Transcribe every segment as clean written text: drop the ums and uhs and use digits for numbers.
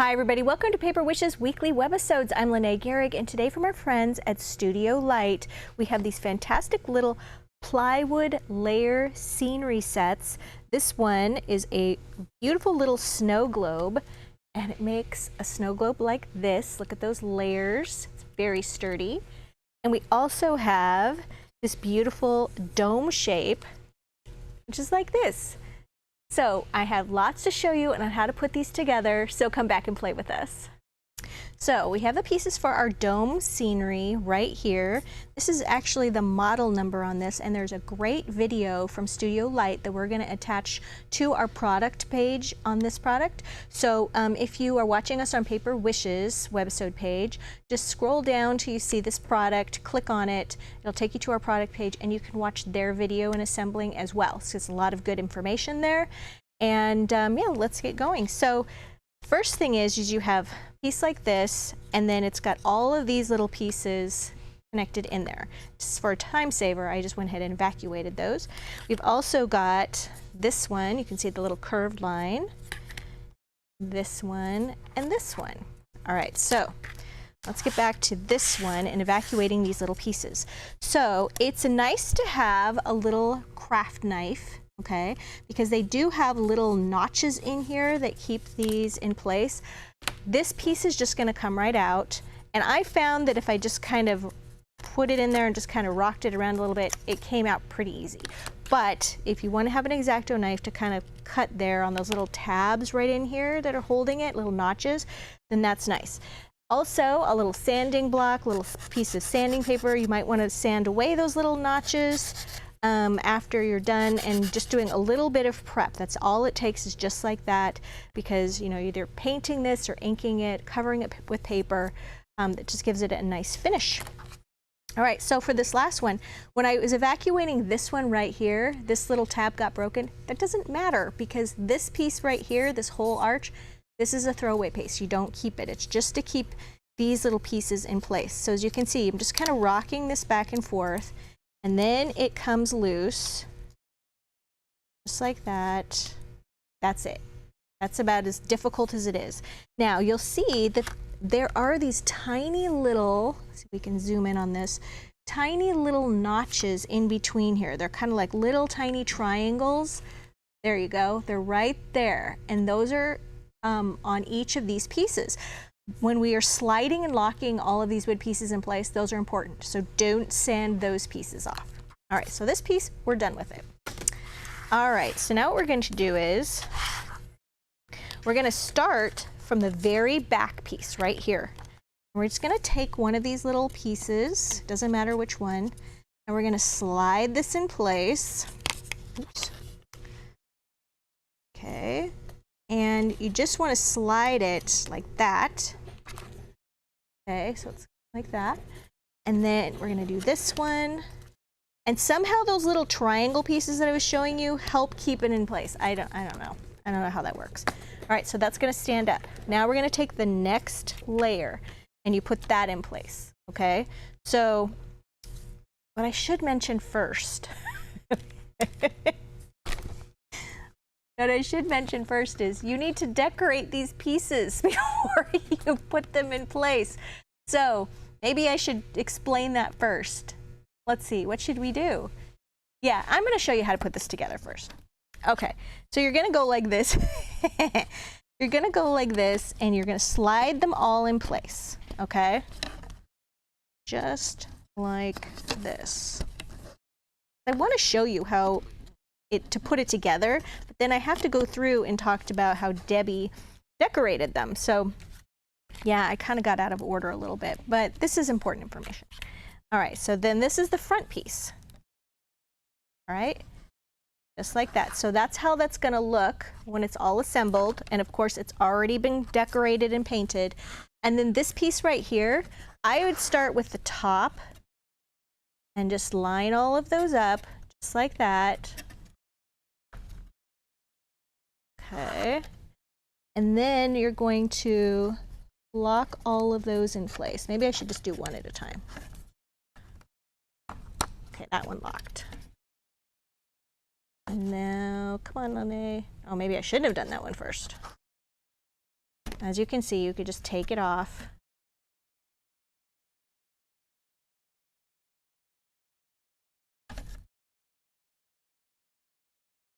Hi everybody, welcome to Paper Wishes weekly webisodes. I'm Lene Gehrig, and today from our friends at Studio Light, we have these fantastic little plywood layer scenery sets. This one is a beautiful little snow globe, and it makes a snow globe like this. Look at those layers, it's very sturdy. And we also have this beautiful dome shape, which is like this. So I have lots to show you on how to put these together, so come back and play with us. So we have the pieces for our dome scenery right here. This is actually the model number on this, and there's a great video from Studio Light that we're going to attach to our product page on this product. So if you are watching us on Paper Wishes webisode page, just scroll down till you see this product, click on it, it'll take you to our product page, and you can watch their video in assembling as well. So it's a lot of good information there. And yeah, let's get going. So first thing is you have a piece like this, and then it's got all of these little pieces connected in there. Just for a time saver, I just went ahead and evacuated those. We've also got this one. You can see the little curved line, this one, and this one. All right, so let's get back to this one and evacuating these little pieces. So it's nice to have a little craft knife, okay, because they do have little notches in here that keep these in place. This piece is just going to come right out, and I found that if I just kind of put it in there and just kind of rocked it around a little bit, it came out pretty easy. But if you want to have an X-Acto knife to kind of cut there on those little tabs right in here that are holding it, little notches, then that's nice. Also, a little sanding block, little piece of sanding paper. You might want to sand away those little notches after you're done, and just doing a little bit of prep. That's all it takes, is just like that, because you know, either painting this or inking it, covering it with paper, that just gives it a nice finish. All right, so for this last one, when I was evacuating this one right here, this little tab got broken. That doesn't matter, because this piece right here, this whole arch, this is a throwaway piece. You don't keep it. It's just to keep these little pieces in place. So as you can see, I'm just kind of rocking this back and forth, and then it comes loose, just like that. That's it. That's about as difficult as it is. Now you'll see that there are these tiny little, let's see if we can zoom in on this, tiny little notches in between here. They're kind of like little tiny triangles. There you go. They're right there. And those are on each of these pieces. When we are sliding and locking all of these wood pieces in place, those are important. So don't sand those pieces off. All right, so this piece, we're done with it. All right, so now what we're going to do is we're going to start from the very back piece right here. We're just going to take one of these little pieces, doesn't matter which one, and we're going to slide this in place. Oops. Okay, and you just want to slide it like that. Okay, so it's like that. And then we're going to do this one. And somehow those little triangle pieces that I was showing you help keep it in place. I don't know. I don't know how that works. All right, so that's going to stand up. Now we're going to take the next layer and you put that in place. Okay, so what I should mention first is you need to decorate these pieces before you put them in place. So maybe I should explain that first. Let's see, what should we do? Yeah, I'm going to show you how to put this together first. Okay, so you're going to go like this. You're going to go like this, and you're going to slide them all in place, okay? Just like this. I want to show you how to put it together, but then I have to go through and talked about how Debbie decorated them. So yeah, I kind of got out of order a little bit, but this is important information. All right, so then this is the front piece. All right, just like that. So that's how that's going to look when it's all assembled, and of course it's already been decorated and painted. And then this piece right here, I would start with the top and just line all of those up just like that. Okay, and then you're going to lock all of those in place. Maybe I should just do one at a time. Okay, that one locked. And now, come on, Lene. Oh, maybe I shouldn't have done that one first. as you can see, you could just take it off.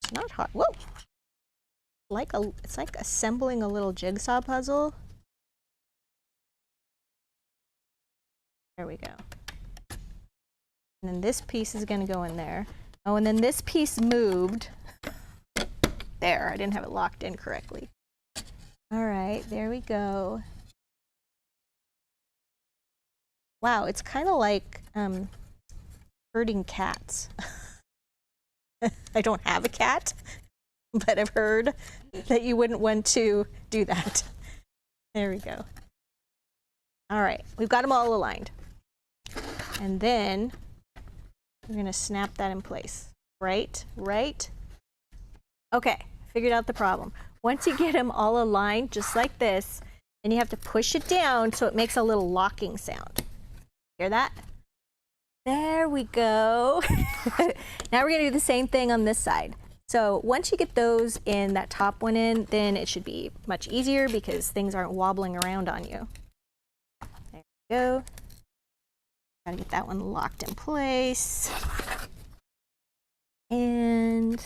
It's not hard. Whoa! It's like assembling a little jigsaw puzzle. There we go. And then this piece is going to go in there. Oh, and then this piece moved. There, I didn't have it locked in correctly. All right, there we go. Wow, it's kind of like herding cats. I don't have a cat, but I've heard that you wouldn't want to do that. There we go. All right, we've got them all aligned. And then we're gonna snap that in place. Right? Okay, figured out the problem. Once you get them all aligned just like this, then you have to push it down so it makes a little locking sound. Hear that? There we go. Now we're gonna do the same thing on this side. So once you get those in, that top one in, then it should be much easier because things aren't wobbling around on you. There we go. Gotta get that one locked in place. And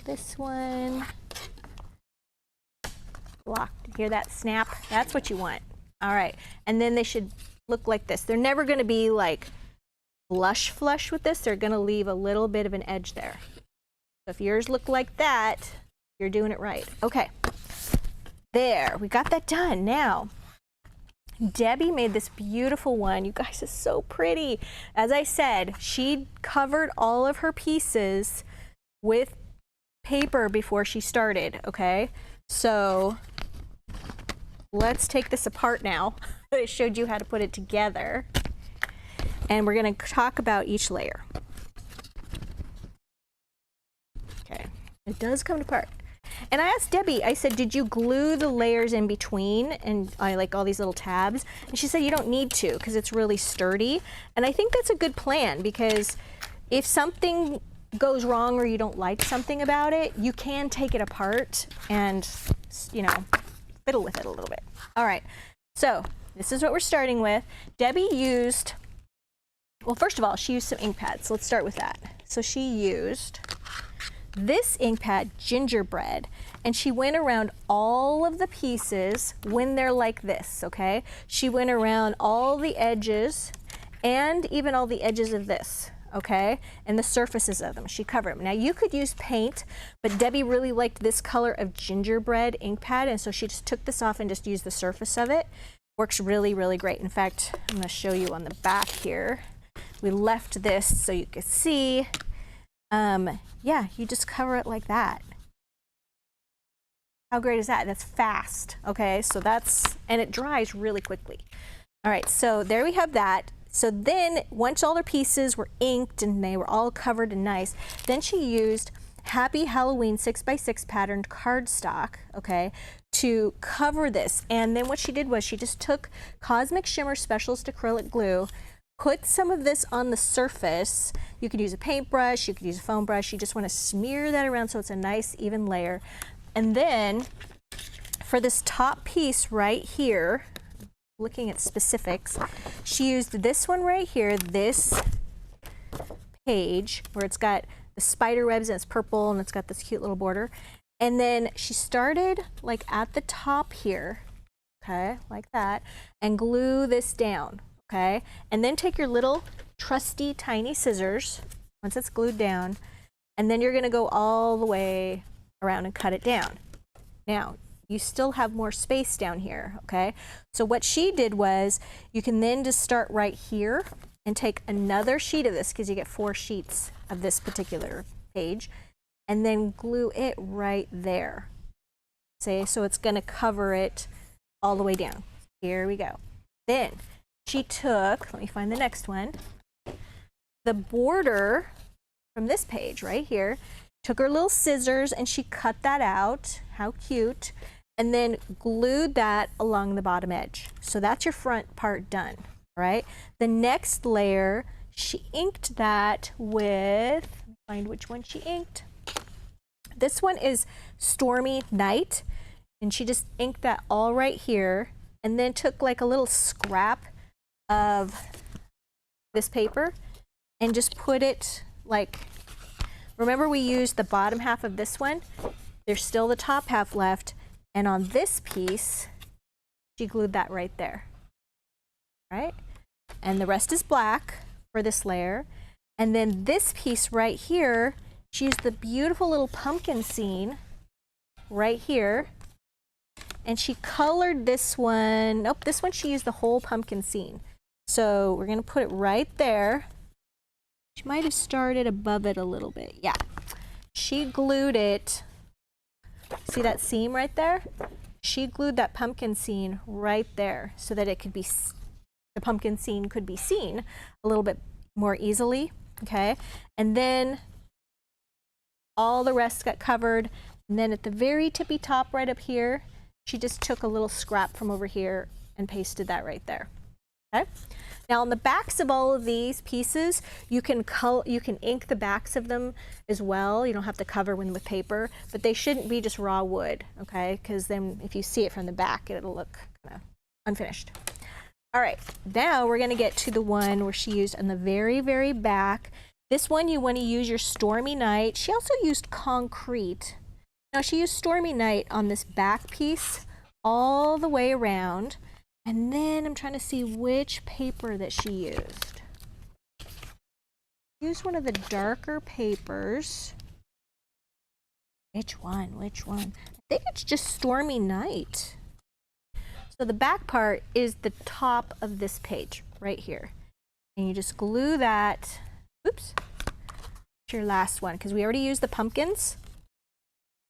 this one locked. Hear that snap? That's what you want. All right. And then they should look like this. They're never going to be like flush with this. They're going to leave a little bit of an edge there. So if yours look like that, you're doing it right. Okay. There. We got that done. Now, Debbie made this beautiful one. You guys, it's so pretty. As I said, she covered all of her pieces with paper before she started, okay? So let's take this apart now. I showed you how to put it together. And we're gonna talk about each layer. Okay, it does come apart. And I asked Debbie, I said, did you glue the layers in between and like all these little tabs? And she said you don't need to because it's really sturdy. And I think that's a good plan because if something goes wrong or you don't like something about it, you can take it apart and, you know, fiddle with it a little bit. All right, so this is what we're starting with. Debbie used, well, first of all, she used some ink pads. So let's start with that. So she used this ink pad, gingerbread, and she went around all of the pieces when they're like this, okay? She went around all the edges and even all the edges of this, okay? And the surfaces of them, she covered them. Now you could use paint, but Debbie really liked this color of gingerbread ink pad, and so she just took this off and just used the surface of it. Works really, really great. In fact, I'm gonna show you on the back here. We left this so you could see. Yeah, you just cover it like that. How great is that? That's fast, okay? So that's, and it dries really quickly. All right, so there we have that. So then once all their pieces were inked and they were all covered and nice, then she used Happy Halloween 6x6 patterned cardstock, okay, to cover this. And then what she did was she just took Cosmic Shimmer Specialist acrylic glue, put some of this on the surface. You could use a paintbrush, you could use a foam brush. You just want to smear that around so it's a nice even layer. And then for this top piece right here, looking at specifics, she used this one right here, this page where it's got the spider webs and it's purple and it's got this cute little border. And then she started like at the top here, okay, like that, and glue this down. Okay, and then take your little trusty tiny scissors once it's glued down, and then you're going to go all the way around and cut it down. Now, you still have more space down here, okay? So what she did was you can then just start right here and take another sheet of this, because you get 4 sheets of this particular page, and then glue it right there. See, so it's going to cover it all the way down. Here we go. Then she took, let me find the next one, the border from this page right here, took her little scissors and she cut that out, how cute, and then glued that along the bottom edge. So that's your front part done, right? The next layer, she inked that with, let me find which one she inked. This one is Stormy Night. And she just inked that all right here, and then took like a little scrap of this paper and just put it like, remember we used the bottom half of this one? There's still the top half left, and on this piece, she glued that right there, right? And the rest is black for this layer. And then this piece right here, she used the beautiful little pumpkin scene right here, and she colored this one. Nope, this one she used the whole pumpkin scene. So we're gonna put it right there. She might have started above it a little bit. Yeah, she glued it. See that seam right there? She glued that pumpkin scene right there so that it could be, the pumpkin scene could be seen a little bit more easily, okay? And then all the rest got covered. And then at the very tippy top right up here, she just took a little scrap from over here and pasted that right there, okay? Now on the backs of all of these pieces, you can ink the backs of them as well. You don't have to cover them with paper, but they shouldn't be just raw wood, okay? Because then if you see it from the back, it'll look kind of unfinished. All right, now we're gonna get to the one where she used on the very, very back. This one you wanna use your Stormy Night. She also used concrete. Now she used Stormy Night on this back piece all the way around. And then I'm trying to see which paper that she used. Use one of the darker papers. Which one? Which one? I think it's just Stormy Night. So the back part is the top of this page right here. And you just glue that, oops, to your last one, because we already used the pumpkins.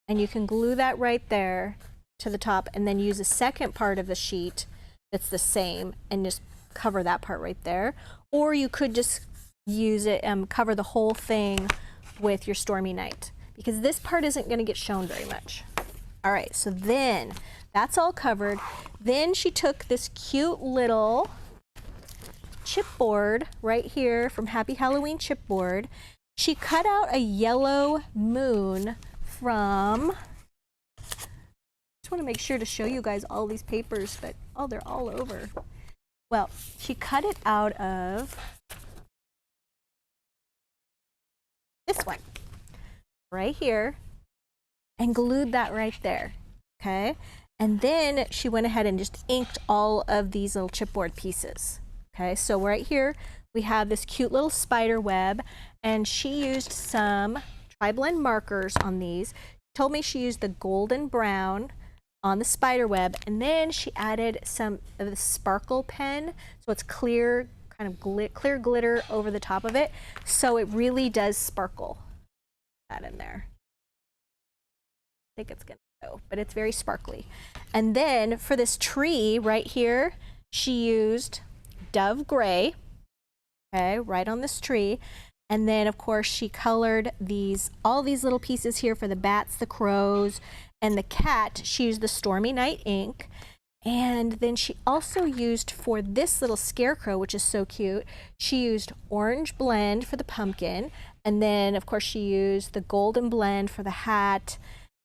And you can glue that right there to the top, and then use the second part of the sheet that's the same and just cover that part right there. Or you could just use it and cover the whole thing with your Stormy Night, because this part isn't going to get shown very much. All right, so then that's all covered. Then she took this cute little chipboard right here from Happy Halloween Chipboard. She cut out a yellow moon from, just want to make sure to show you guys all these papers, but oh, they're all over. Well, she cut it out of this one right here and glued that right there, okay? And then she went ahead and just inked all of these little chipboard pieces, okay? So right here we have this cute little spider web, and she used some tri-blend markers on these. She told me she used the golden brown on the spider web, and then she added some of the sparkle pen, so it's clear, kind of clear glitter over the top of it, so it really does sparkle. That in there. I think it's gonna go, but it's very sparkly. And then for this tree right here, she used Dove Gray, okay, right on this tree. And then of course she colored all these little pieces here for the bats, the crows, and the cat. She used the Stormy Night ink. And then she also used, for this little scarecrow, which is so cute, she used orange blend for the pumpkin. And then of course she used the golden blend for the hat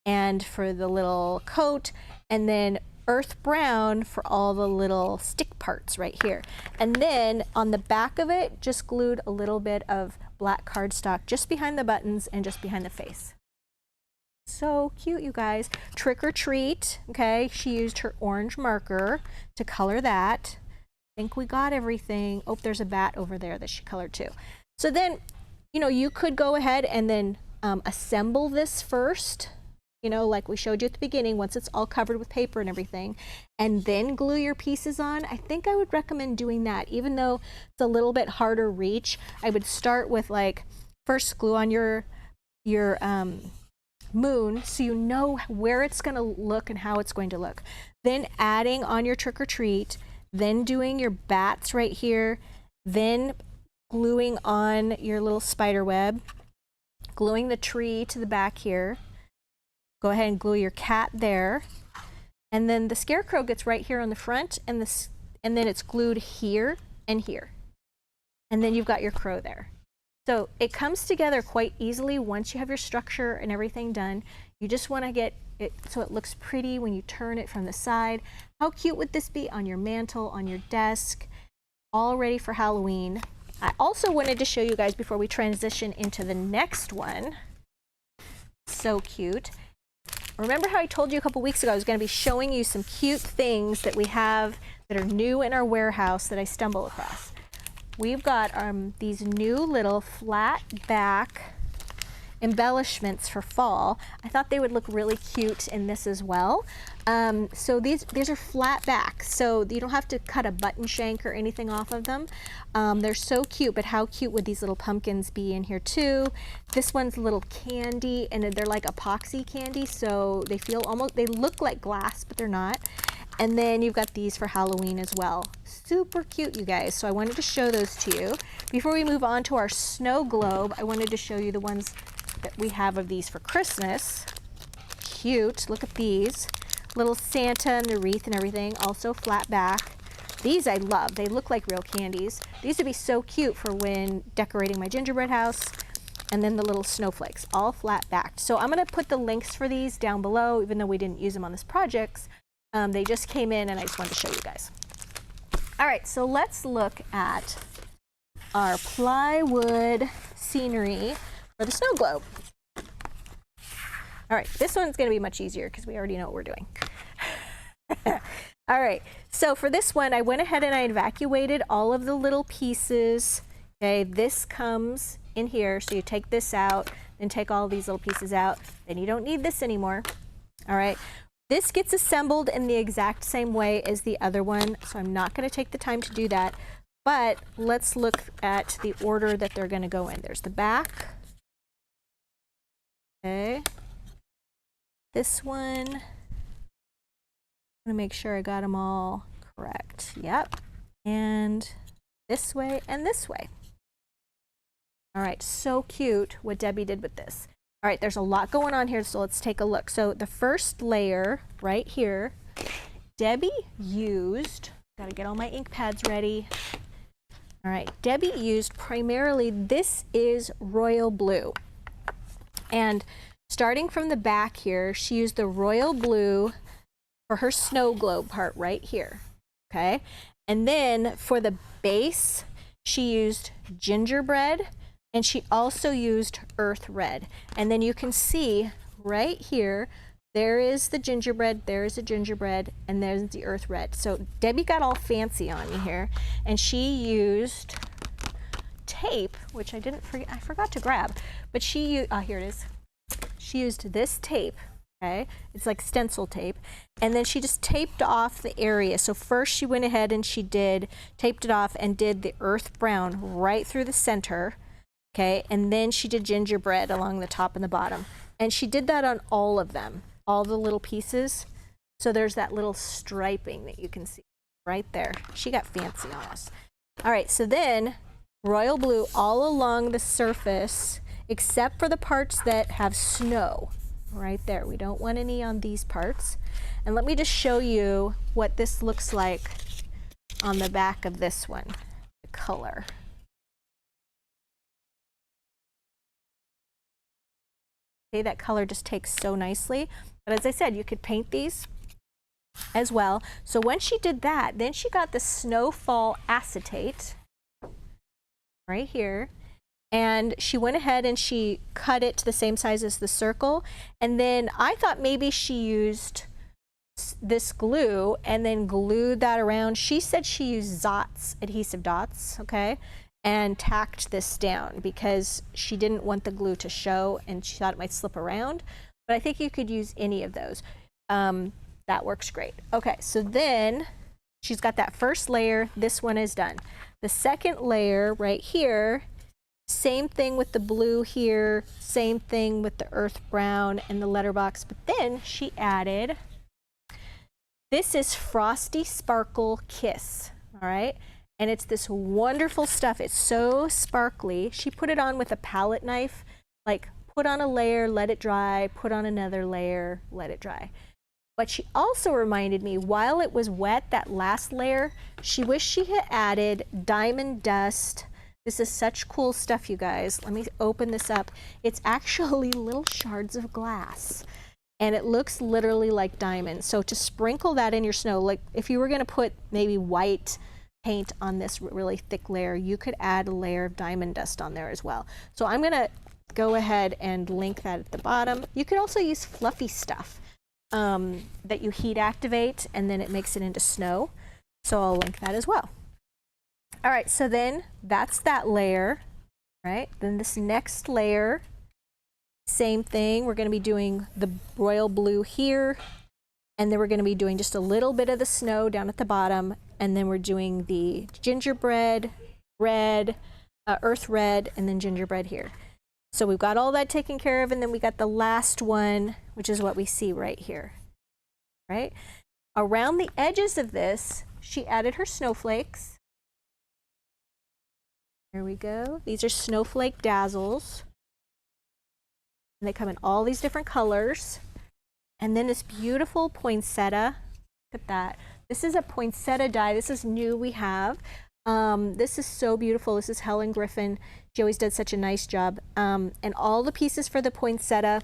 and for the little coat. And then earth brown for all the little stick parts right here. And then on the back of it, just glued a little bit of black cardstock just behind the buttons and just behind the face. So cute, you guys. Trick or treat, okay? She used her orange marker to color that. I think we got everything. Oh, there's a bat over there that she colored too. So then, you know, you could go ahead and then assemble this first, you know, like we showed you at the beginning, once it's all covered with paper and everything, and then glue your pieces on. I think I would recommend doing that, even though it's a little bit harder reach. I would start with, like, first glue on your moon, so you know where it's going to look and how it's going to look. Then adding on your trick or treat, then doing your bats right here, then gluing on your little spider web, gluing the tree to the back here. Go ahead and glue your cat there. And then the scarecrow gets right here on the front, and then it's glued here and here. And then you've got your crow there. So it comes together quite easily once you have your structure and everything done. You just want to get so it looks pretty when you turn it from the side. How cute would this be on your mantle, on your desk, all ready for Halloween? I also wanted to show you guys before we transition into the next one. So cute. Remember how I told you a couple weeks ago I was going to be showing you some cute things that we have that are new in our warehouse that I stumble across. We've got these new little flat back embellishments for fall. I thought they would look really cute in this as well. So these are flat back, so you don't have to cut a button shank or anything off of them. They're so cute, but how cute would these little pumpkins be in here too? This one's a little candy, and they're like epoxy candy, so they look like glass, but they're not. And then you've got these for Halloween as well. Super cute, you guys. So I wanted to show those to you. Before we move on to our snow globe, I wanted to show you the ones that we have of these for Christmas. Cute, look at these. Little Santa and the wreath and everything, also flat back. These I love, they look like real candies. These would be so cute for when decorating my gingerbread house. And then the little snowflakes, all flat backed. So I'm gonna put the links for these down below, even though we didn't use them on this project. They just came in and I just wanted to show you guys. All right, so let's look at our plywood scenery for the snow globe. All right, this one's gonna be much easier because we already know what we're doing. All right, so for this one, I went ahead and I evacuated all of the little pieces. Okay, this comes in here, so you take this out, then take all these little pieces out, then you don't need this anymore. All right, this gets assembled in the exact same way as the other one, so I'm not gonna take the time to do that, but let's look at the order that they're gonna go in. There's the back. Okay. This one, I'm gonna make sure I got them all correct. Yep. And this way and this way. All right, so cute what Debbie did with this. All right, there's a lot going on here, so let's take a look. So the first layer right here, Debbie used, gotta get all my ink pads ready. All right, Debbie used primarily, this is royal blue. And starting from the back here, she used the royal blue for her snow globe part right here, okay? And then for the base, she used gingerbread, and she also used earth red. And then you can see right here, there is the gingerbread, there is the gingerbread, and there's the earth red. So Debbie got all fancy on me here, and she used tape, which I forgot to grab, but she used, here it is. She used this tape, okay? It's like stencil tape. And then she just taped off the area. So first she went ahead and she taped it off and did the earth brown right through the center, okay? And then she did gingerbread along the top and the bottom. And she did that on all of them, all the little pieces. So there's that little striping that you can see right there. She got fancy on us. All right, so then royal blue all along the surface, except for the parts that have snow right there. We don't want any on these parts. And let me just show you what this looks like on the back of this one, the color. Okay, that color just takes so nicely. But as I said, you could paint these as well. So when she did that, then she got the snowfall acetate right here. And she went ahead and she cut it to the same size as the circle. And then I thought maybe she used this glue and then glued that around. She said she used dots, adhesive dots, okay, and tacked this down because she didn't want the glue to show and she thought it might slip around. But I think you could use any of those. That works great. Okay, so then she's got that first layer. This one is done. The second layer right here, same thing with the blue here, same thing with the earth brown and the letterbox, but then she added, this is Frosty Sparkle Kiss, all right? And it's this wonderful stuff. It's so sparkly. She put it on with a palette knife, like put on a layer, let it dry, put on another layer, let it dry. But she also reminded me, while it was wet, that last layer, she wished she had added diamond dust. This is such cool stuff, you guys. Let me open this up. It's actually little shards of glass. and it looks literally like diamonds. So to sprinkle that in your snow, like if you were going to put maybe white paint on this really thick layer, you could add a layer of diamond dust on there as well. So I'm going to go ahead and link that at the bottom. You could also use fluffy stuff that you heat activate, and then it makes it into snow. So I'll link that as well. All right, so then that's that layer, right? Then this next layer, same thing. We're going to be doing the royal blue here, and then we're going to be doing just a little bit of the snow down at the bottom, and then we're doing the gingerbread red, earth red, and then gingerbread here. So we've got all that taken care of, and then we got the last one, which is what we see right here, right? Around the edges of this, she added her snowflakes. Here we go. These are snowflake dazzles. And they come in all these different colors. And then this beautiful poinsettia. Look at that. This is a poinsettia die. This is new we have. This is so beautiful. This is Helen Griffin. She always did such a nice job. And all the pieces for the poinsettia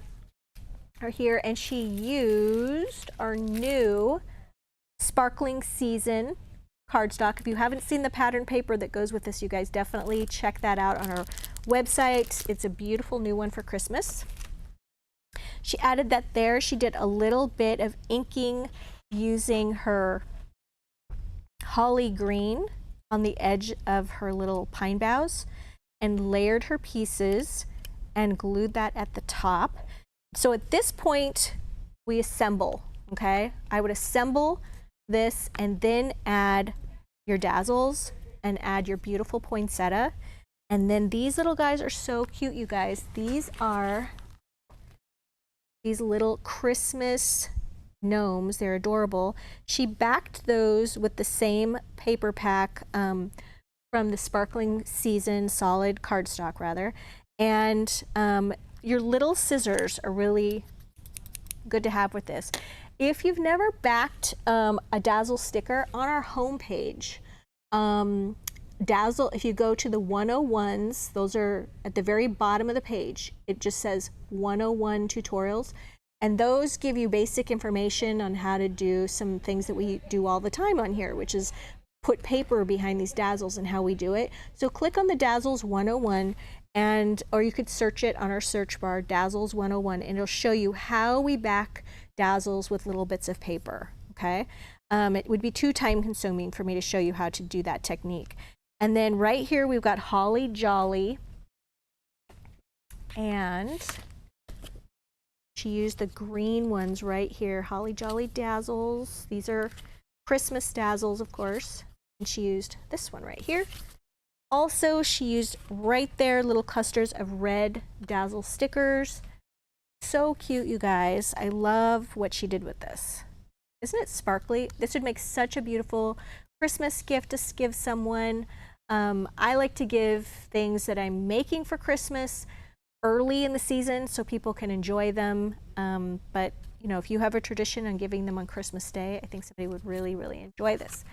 are here. And she used our new Sparkling Season cardstock. If you haven't seen the pattern paper that goes with this, you guys definitely check that out on our website. It's a beautiful new one for Christmas. She added that there. She did a little bit of inking using her holly green on the edge of her little pine boughs and layered her pieces and glued that at the top. So at this point, we assemble, okay? I would assemble this and then add your dazzles and add your beautiful poinsettia. And then these little guys are so cute, you guys. These are these little Christmas gnomes. They're adorable. She backed those with the same paper pack from the Sparkling Season solid cardstock rather. And your little scissors are really good to have with this. If you've never backed a Dazzle sticker, on our homepage, Dazzle, if you go to the 101s, those are at the very bottom of the page. It just says 101 tutorials. And those give you basic information on how to do some things that we do all the time on here, which is put paper behind these dazzles and how we do it. So click on the Dazzles 101, or you could search it on our search bar, Dazzles 101, and it'll show you how we back dazzles with little bits of paper, okay? It would be too time consuming for me to show you how to do that technique. And then right here we've got Holly Jolly, and she used the green ones right here, Holly Jolly Dazzles. These are Christmas dazzles, of course, and she used this one right here. Also, she used right there little clusters of red dazzle stickers. So cute, you guys. I love what she did with this. Isn't it sparkly? This would make such a beautiful Christmas gift to give someone. I like to give things that I'm making for Christmas early in the season so people can enjoy them. But you know, if you have a tradition on giving them on Christmas Day, I think somebody would really, really enjoy this.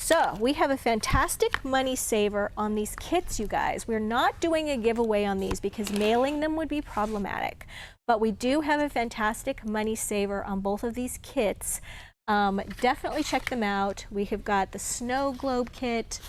So we have a fantastic money saver on these kits, you guys. We're not doing a giveaway on these because mailing them would be problematic. But we do have a fantastic money saver on both of these kits. Definitely check them out. We have got the snow globe kit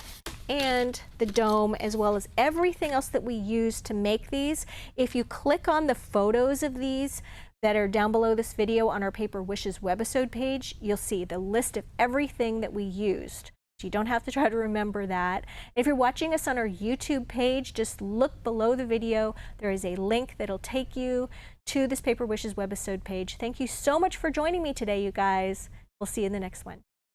and the dome, as well as everything else that we use to make these. If you click on the photos of these that are down below this video on our Paper Wishes webisode page, you'll see the list of everything that we used. So you don't have to try to remember that. If you're watching us on our YouTube page, just look below the video. There is a link that'll take you to this Paper Wishes webisode page. Thank you so much for joining me today, you guys. We'll see you in the next one.